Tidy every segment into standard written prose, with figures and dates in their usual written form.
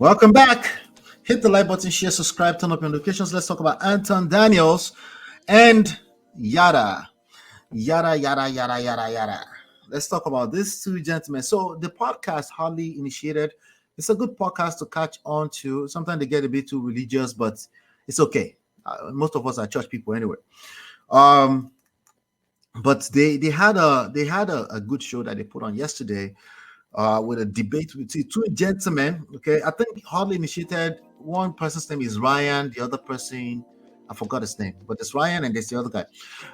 Welcome back. Hit the like button, share, subscribe, turn up your notifications. Let's talk about Anton Daniels and yada, yada, yada, yada, yada, yada. Let's talk about these two gentlemen. So the podcast, hardly initiated. It's a good podcast to catch on to. Sometimes they get a bit too religious, but it's okay. Most of us are church people anyway. Um, but they had a good show that they put on yesterday with a debate with two gentlemen. Okay, I think hardly initiated. One person's name is Ryan, the other person, I forgot his name, but it's Ryan and there's the other guy.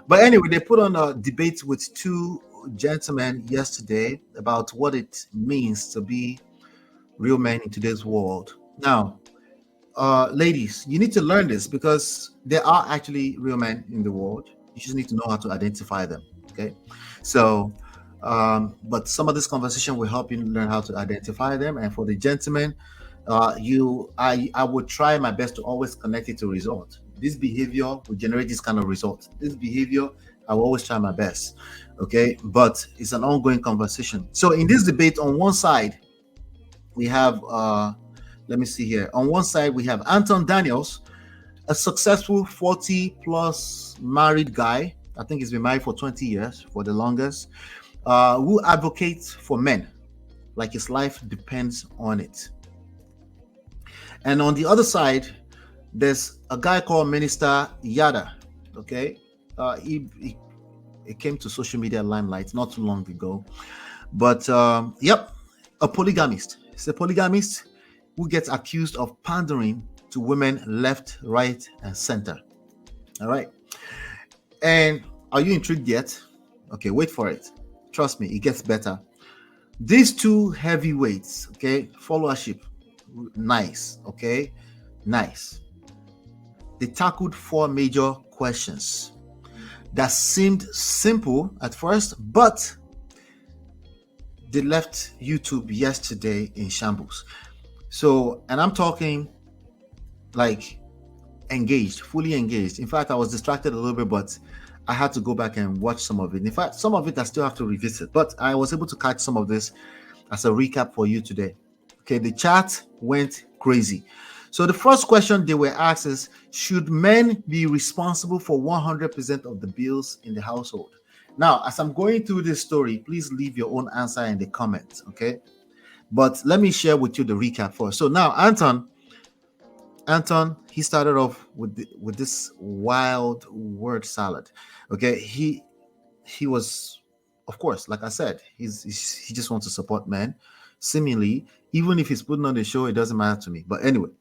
But anyway, they put on a debate with two gentlemen yesterday about what it means to be real men in today's world. Now, ladies, you need to learn this because there are actually real men in the world. You just need to know how to identify them. Okay, so but some of this conversation will help you learn how to identify them. And for the gentlemen, I would try my best to always connect it to result. This behavior will generate this kind of result. This behavior, I will always try my best. Okay, but it's an ongoing conversation. So in this debate, on one side, we have let me see here. On one side, we have Anton Daniels, a successful 40 plus married guy. I think he's been married for 20 years, for the longest, who advocates for men like his life depends on it. And on the other side, there's a guy called Minister Yada. Okay, he came to social media limelight not too long ago, but yep, a polygamist. He's a polygamist who gets accused of pandering to women left, right, and center. All right. And are you intrigued yet? Okay, wait for it. Trust me, it gets better. These two heavyweights, okay, followership, nice, okay, nice. They tackled four major questions that seemed simple at first, but they left YouTube yesterday in shambles. So, and I'm talking like engaged, fully engaged. In fact, I was distracted a little bit, but I had to go back and watch some of it. In fact, some of it I still have to revisit, but I was able to catch some of this as a recap for you today. Okay, the chat went crazy. So the first question they were asked is, should men be responsible for 100% of the bills in the household? Now, as I'm going through this story, please leave your own answer in the comments, okay? But let me share with you the recap first. So now, Anton, he started off with this wild word salad. Okay, he was, of course, like I said, he just wants to support men. Seemingly, even if he's putting on the show, it doesn't matter to me. But anyway,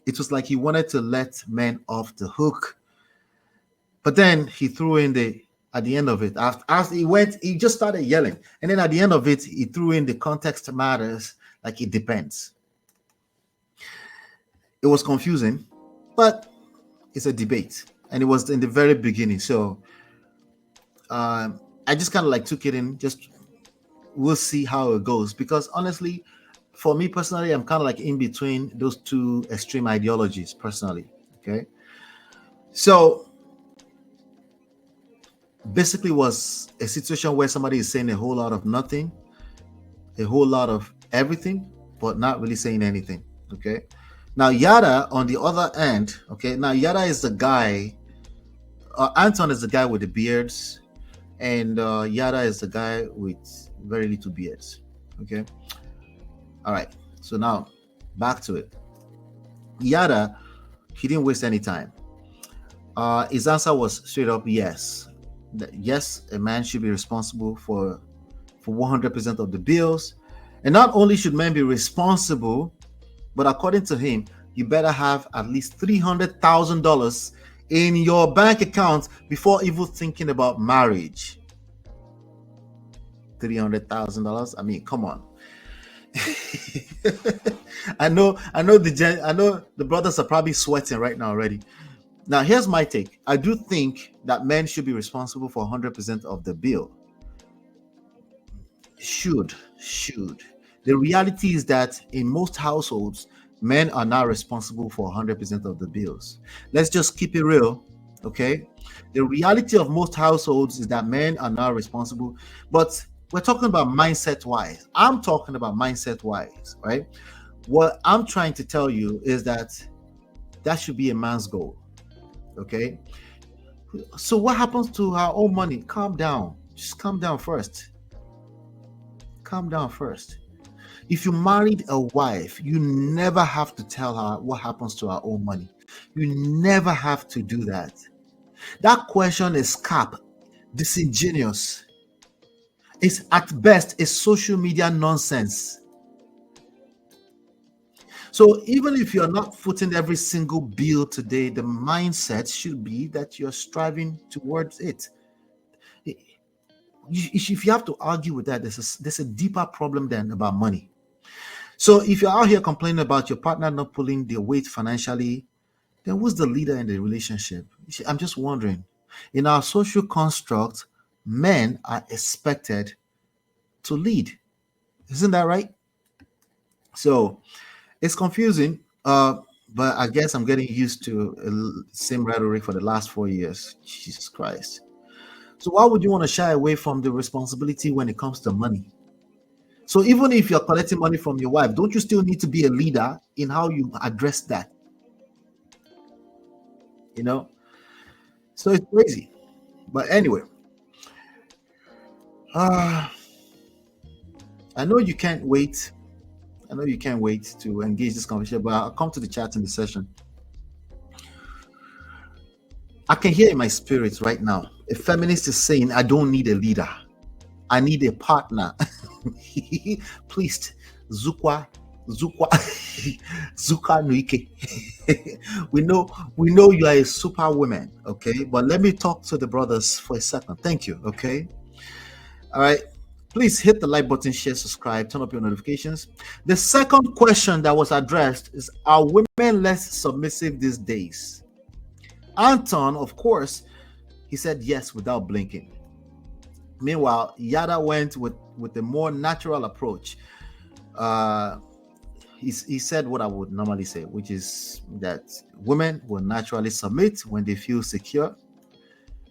it was like he wanted to let men off the hook. But then he threw in at the end of it, after he just started yelling. And then at the end of it, he threw in the context matters, like it depends. It was confusing, but it's a debate. And it was in the very beginning. So I just kind of like took it in, just we'll see how it goes. Because honestly, for me personally, I'm kind of like in between those two extreme ideologies personally. Okay. So basically was a situation where somebody is saying a whole lot of nothing, a whole lot of everything, but not really saying anything. Okay. Now Yada on the other end, okay. Now Yada is the guy. Anton is the guy with the beards, and Yada is the guy with very little beards. Okay. All right. So now back to it. Yada, he didn't waste any time. His answer was straight up yes. Yes, a man should be responsible for 100% of the bills. And not only should men be responsible, but according to him, you better have at least $300,000 in your bank account before even thinking about marriage. $300,000. I mean, come on. I know the brothers are probably sweating right now already. Now, here's my take. I do think that men should be responsible for 100% of the bill. Should. The reality is that in most households, men are not responsible for 100% of the bills. Let's just keep it real, okay? The reality of most households is that men are not responsible, but we're talking about mindset-wise. I'm talking about mindset-wise, right? What I'm trying to tell you is that should be a man's goal. Okay. So what happens to our own money? Calm down. Just calm down first. Calm down first. If you married a wife, you never have to tell her what happens to our own money. You never have to do that. That question is cap, disingenuous. It's at best a social media nonsense. So even if you're not footing every single bill today, the mindset should be that you're striving towards it. If you have to argue with that, there's a deeper problem than about money. So if you're out here complaining about your partner not pulling their weight financially, then who's the leader in the relationship? I'm just wondering. In our social construct, men are expected to lead. Isn't that right? So it's confusing, but I guess I'm getting used to same rhetoric for the last 4 years. Jesus Christ. So why would you want to shy away from the responsibility when it comes to money? So even if you're collecting money from your wife, don't you still need to be a leader in how you address that? You know? So it's crazy. But anyway, I know you can't wait. I know you can't wait to engage this conversation, but I'll come to the chat in the session. I can hear in my spirit right now a feminist is saying, I don't need a leader. I need a partner. Please, Zukwa, Zuka Nuike. we know you are a superwoman, okay? But let me talk to the brothers for a second. Thank you, okay? All right. Please hit the like button, share, subscribe, turn up your notifications. The second question that was addressed is, are women less submissive these days? Anton, of course, he said yes without blinking. Meanwhile, Yada went with a more natural approach. He said what I would normally say, which is that women will naturally submit when they feel secure.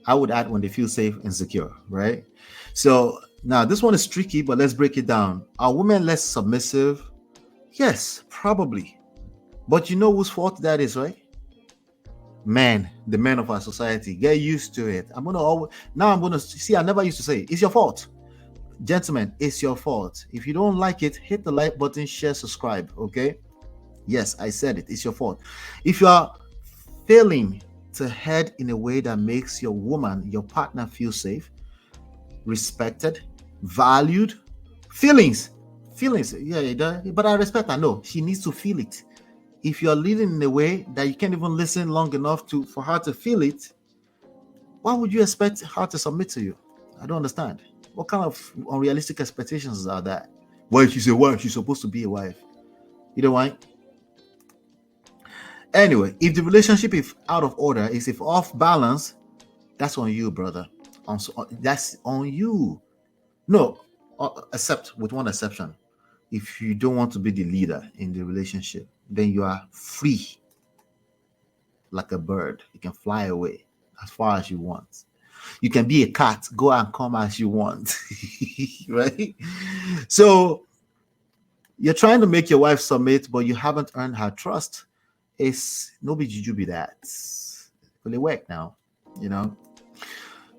I would add when they feel safe and secure, right? So now this one is tricky, but let's break it down. Are women less submissive? Yes, probably. But you know whose fault that is, right? Men, the men of our society. Get used to it. I'm gonna see. I never used to say it's your fault. Gentlemen, it's your fault. If you don't like it, hit the like button, share, subscribe. Okay? Yes, I said it. It's your fault. If you are failing to head in a way that makes your woman, your partner, feel safe, respected, valued, feelings. Yeah, but I respect her. No, she needs to feel it. If you're leading in a way that you can't even listen long enough for her to feel it, why would you expect her to submit to you? I don't understand. What kind of unrealistic expectations are that? Well, she's a wife, she's supposed to be a wife. You know why? Anyway, if the relationship is out of order, if off balance, that's on you, brother. That's on you. No, except with one exception. If you don't want to be the leader in the relationship, then you are free like a bird. You can fly away as far as you want. You can be a cat, go and come as you want. Right? So you're trying to make your wife submit, but you haven't earned her trust. It's no be juju be that. Will it work now? You know?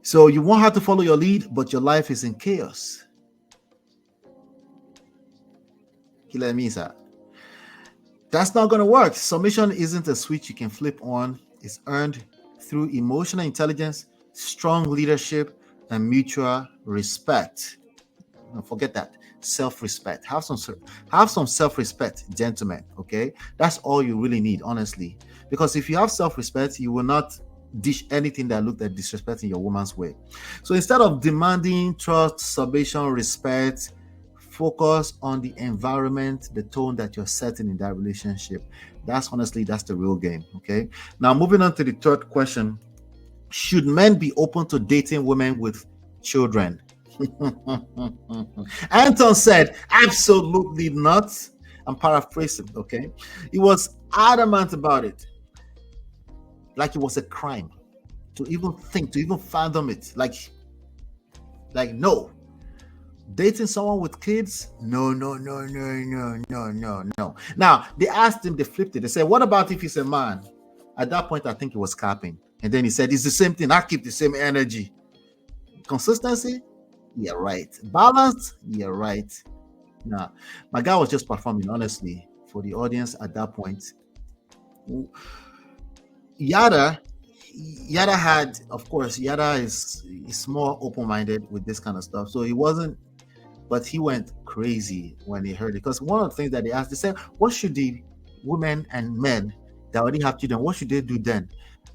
So you want her to follow your lead, but your life is in chaos. That's not going to work. Submission isn't a switch you can flip on. It's earned through emotional intelligence, strong leadership, and mutual respect. Don't forget that. Self-respect. Have some self-respect, gentlemen. Okay, that's all you really need, honestly. Because if you have self-respect, you will not dish anything that looked at disrespecting your woman's way. So instead of demanding trust, submission, respect, focus on the environment, the tone that you're setting in that relationship. That's the real game. Okay. Now moving on to the third question: should men be open to dating women with children? Anton said, absolutely not. I'm paraphrasing. Okay. He was adamant about it, like it was a crime to even think, to even fathom it. Like no. Dating someone with kids? No, no, no, no, no, no, no, no. Now, they asked him, they flipped it. They said, what about if he's a man? At that point, I think he was capping. And then he said, it's the same thing. I keep the same energy. Consistency? Yeah, right. Balance? Yeah, right. Nah, my guy was just performing, honestly, for the audience at that point. Yada, Yada had, of course, Yada is more open-minded with this kind of stuff. So he wasn't, but he went crazy when he heard it. Because one of the things that they asked, they said, what should the women and men that already have children, what should they do then?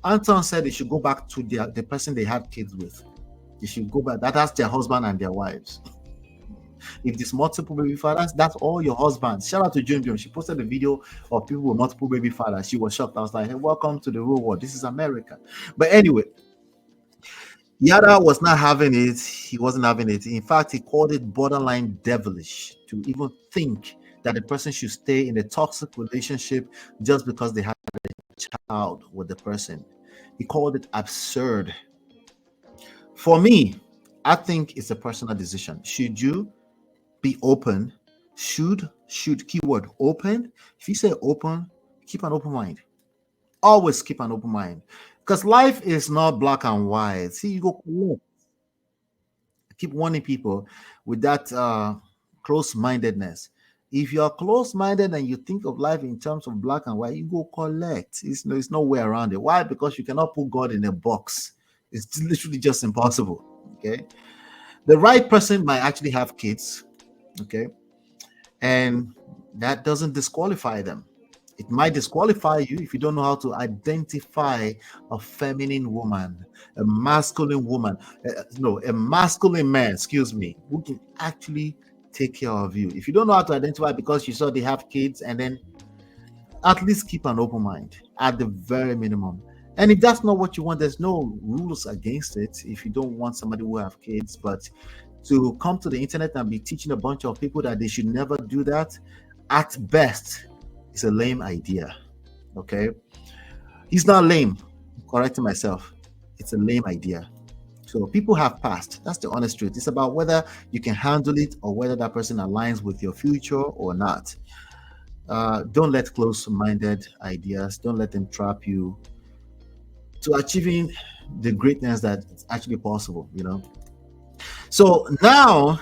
Anton said they should go back to the person they had kids with. They should go back. That's their husband and their wives. If there's multiple baby fathers, that's all your husbands. Shout out to Jim Jim. She posted a video of people with multiple baby fathers. She was shocked. I was like, hey, welcome to the real world. This is America. But anyway, Yada was not having it. He wasn't having it. In fact, he called it borderline devilish to even think that a person should stay in a toxic relationship just because they had a child with the person. He called it absurd. For me, I think it's a personal decision. Should you be open? Should keyword open? If you say open, keep an open mind. Always keep an open mind. Because life is not black and white. See, you go keep warning people with that close-mindedness. If you're close-minded and you think of life in terms of black and white, you go collect. It's no way around it. Why? Because you cannot put God in a box. It's literally just impossible. Okay. The right person might actually have kids. Okay. And that doesn't disqualify them. It might disqualify you if you don't know how to identify a feminine woman, a masculine woman, a masculine man, excuse me, who can actually take care of you. If you don't know how to identify because you saw they have kids, and then at least keep an open mind at the very minimum. And if that's not what you want, there's no rules against it. If you don't want somebody who have kids, but to come to the internet and be teaching a bunch of people that they should never do that, at best, it's a lame idea. Okay, he's not lame. Correcting myself, it's a lame idea. So people have passed. That's the honest truth. It's about whether you can handle it or whether that person aligns with your future or not. Don't let close-minded ideas. Don't let them trap you to achieving the greatness that's actually possible. So now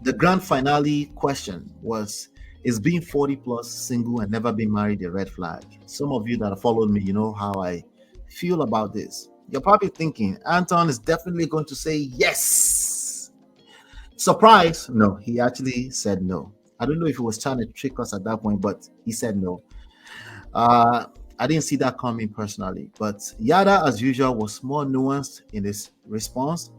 the grand finale question was, is being 40 plus, single, and never been married a red flag? Some of you that have followed me, you know how I feel about this. You're probably thinking, Anton is definitely going to say yes. Surprise! No, he actually said no. I don't know if he was trying to trick us at that point, but he said no. I didn't see that coming personally, but Yada, as usual, was more nuanced in his response.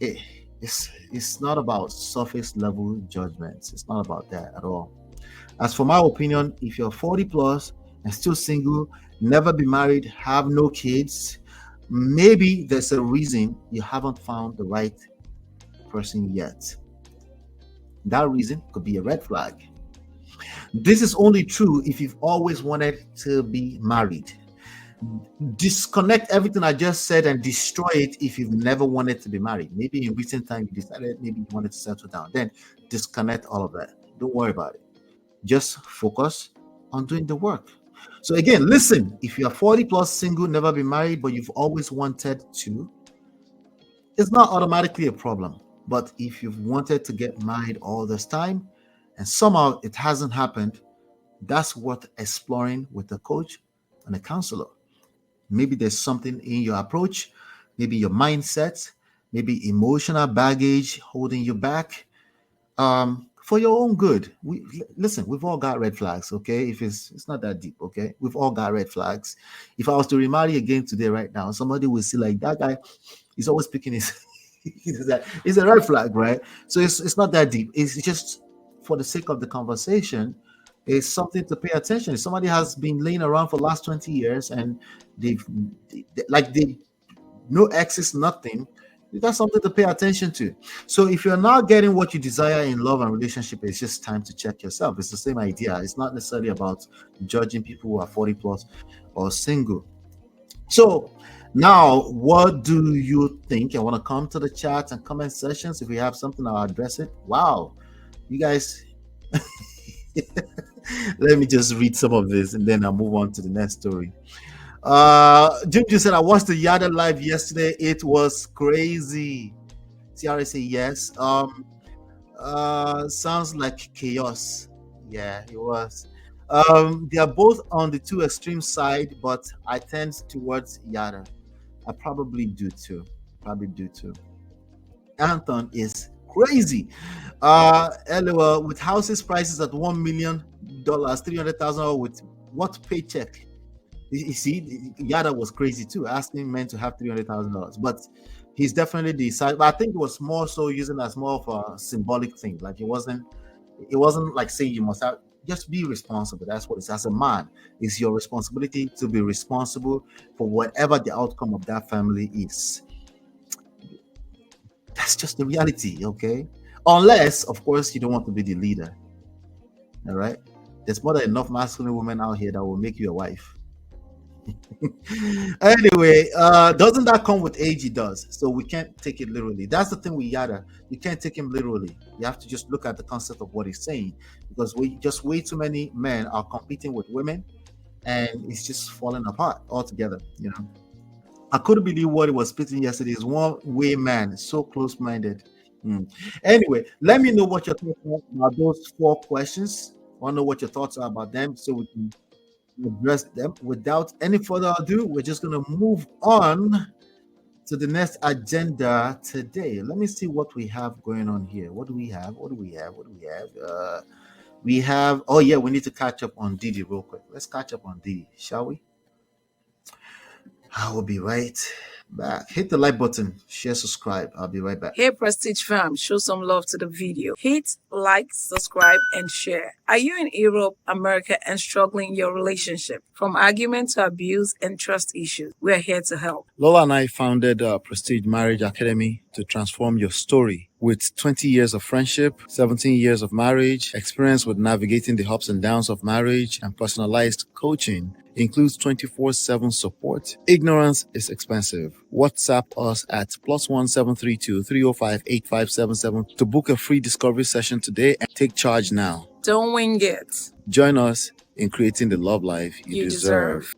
It's not about surface level judgments. It's not about that at all. As for my opinion, if you're 40 plus and still single, never be married, have no kids, maybe there's a reason you haven't found the right person yet. That reason could be a red flag. This is only true if you've always wanted to be married. Disconnect everything I just said and destroy it if you've never wanted to be married. Maybe in recent time you decided maybe you wanted to settle down. Then disconnect all of that. Don't worry about it. Just focus on doing the work. So again, listen, if you're 40 plus, single, never been married, but you've always wanted to, it's not automatically a problem. But if you've wanted to get married all this time and somehow it hasn't happened, that's worth exploring with a coach and a counselor. Maybe there's something in your approach, maybe your mindset, maybe emotional baggage holding you back. For your own good. We've all got red flags, okay? If it's not that deep, okay? We've all got red flags. If I was to remarry again today, right now, somebody will see like that guy, he's always picking his it's a red flag, right? So it's not that deep. It's just for the sake of the conversation, it's something to pay attention. If somebody has been laying around for the last 20 years and they no exes, nothing, that's something to pay attention to. So if you're not getting what you desire in love and relationship, it's just time to check yourself. It's the same idea. It's not necessarily about judging people who are 40 plus or single. So now, what do you think? I want to come to the chat and comment sessions. If we have something, I'll address it. Wow, you guys. Let me just read some of this and then I'll move on to the next story. Junju said, I watched the Yada live yesterday. It was crazy. Tiara say yes. Sounds like chaos. Yeah, it was. They are both on the two extreme side, but I tend towards Yada. I probably do too. Anton is crazy. LOL, with houses prices at $1 million, 300,000 with what paycheck? You see, Yada was crazy too, asking men to have $300,000. But he's definitely the side. But I think it was more so using as more of a symbolic thing. Like it wasn't like saying you must have, just be responsible. That's what it's, as a man, it's your responsibility to be responsible for whatever the outcome of that family is. That's just the reality, okay? Unless, of course, you don't want to be the leader. All right? There's more than enough masculine women out here that will make you a wife. Anyway, doesn't that come with age? It does. So we can't take it literally. That's the thing with Yada. You can't take him literally. You have to just look at the concept of what he's saying, because way too many men are competing with women, and it's just falling apart altogether. You know, I couldn't believe what he was spitting yesterday. Is one way man, so close-minded. Anyway, let me know what your thoughts are about those 4 questions. I want to know what your thoughts are about them, so we can address them. Without any further ado, we're just going to move on to the next agenda today. Let me see what we have going on here. What do we have? We have, oh yeah, we need to catch up on Didi real quick. Let's catch up on Didi, shall we? I will be right back. Hit the like button, share, subscribe. I'll be right back. Hey Prestige fam, show some love to the video. Hit like, subscribe, and share. Are you in Europe, America, and struggling in your relationship? From argument to abuse and trust issues, we're here to help. Lola and I founded Prestige Marriage Academy to transform your story. With 20 years of friendship, 17 years of marriage, experience with navigating the ups and downs of marriage, and personalized coaching, includes 24/7 support. Ignorance is expensive. WhatsApp us at +1 732 305 8577 to book a free discovery session today and take charge now. Don't wing it. Join us in creating the love life you deserve.